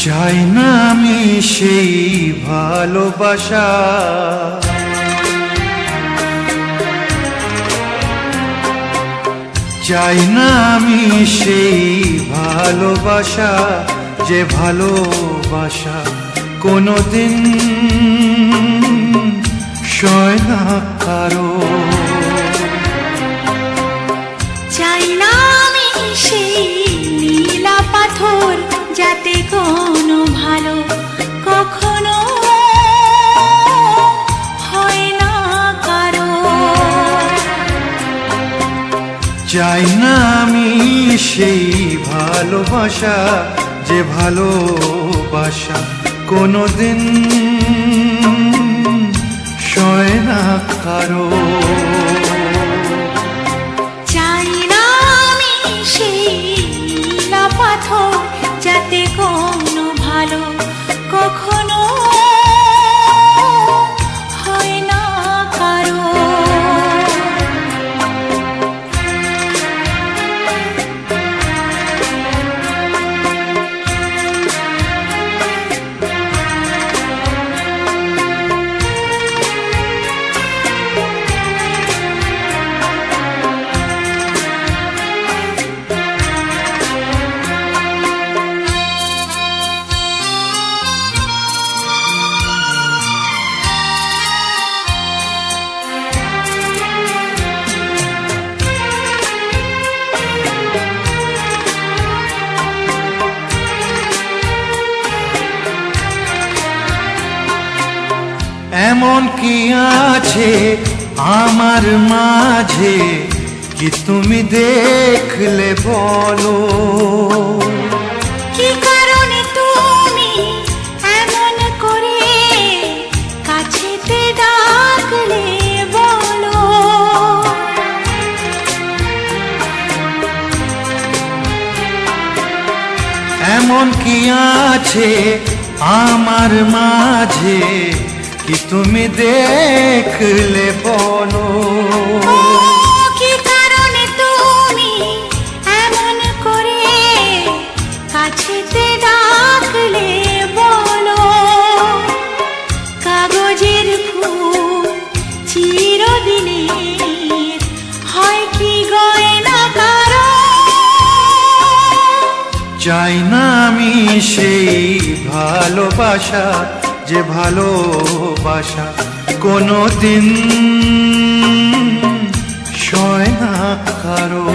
চাই না আমি সেই ভালোবাসা, চাই না আমি সেই ভালোবাসা, যে ভালোবাসা কোনোদিন সয় না কারো। চাই না আমি সেই নীলা পাথর, যাতে কোনো ভালো কখনো হয় না কারো। চাই না আমি সেই ভালোবাসা, যে ভালোবাসা কোনোদিন সয় না কারো। চাই না আমি সেই নীলা পাথর, যাতে কোনো ভালো কখনো হয় না কারো। এমন কি আছে আমার মাঝে, কি তুমি দেখলে বলো? কি কারণে তুমি এমন করে কাছেতে ডাকলে বলো? এমন কি আছে আমার মাঝে, কি তুমি দেখলে বলো? কি কারণে তুমি এমন করে কাছেতে ডাকলে বলো? কাগজের ফুল চিরদিনের হয় কি গয়না কারো? চাই না আমি সেই ভালোবাসা, যে ভালোবাসা কোনোদিন সয় না কারো।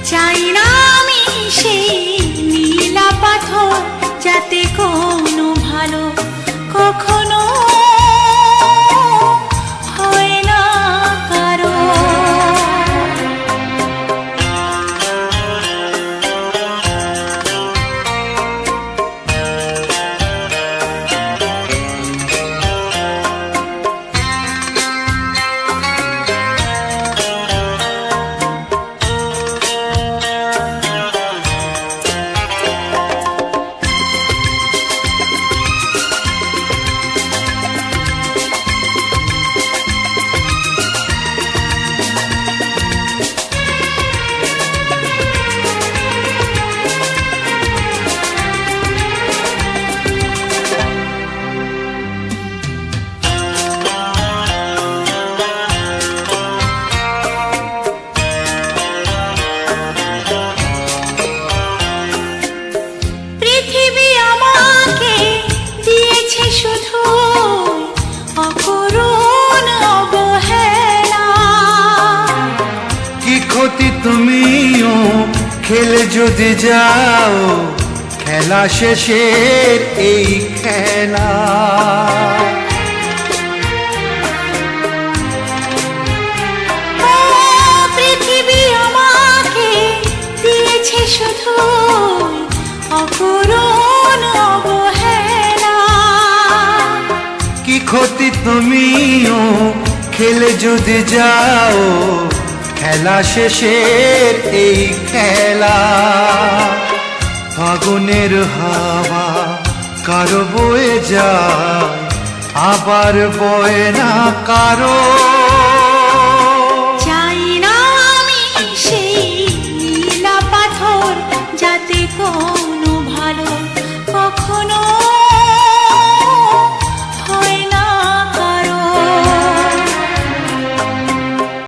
চাই না আমি সেই নীলা পাথর, যাতে কোনো ভালো কখনো হয় না কারো। তুমিও খেলে যদি যাও, খেলা শেষের এই খেলা। পৃথিবী আমাকে দিয়েছে শুধু অপূরণ অবহেলা। কি ক্ষতি তুমিও খেলে যদি যাও, খেলা শেষের এই খেলা। ফাগুনের হাওয়া কারো বয়ে যায়, আবার বয়ে না কারো। চাই না আমি সেই নীলা পাথর, যাতে কোন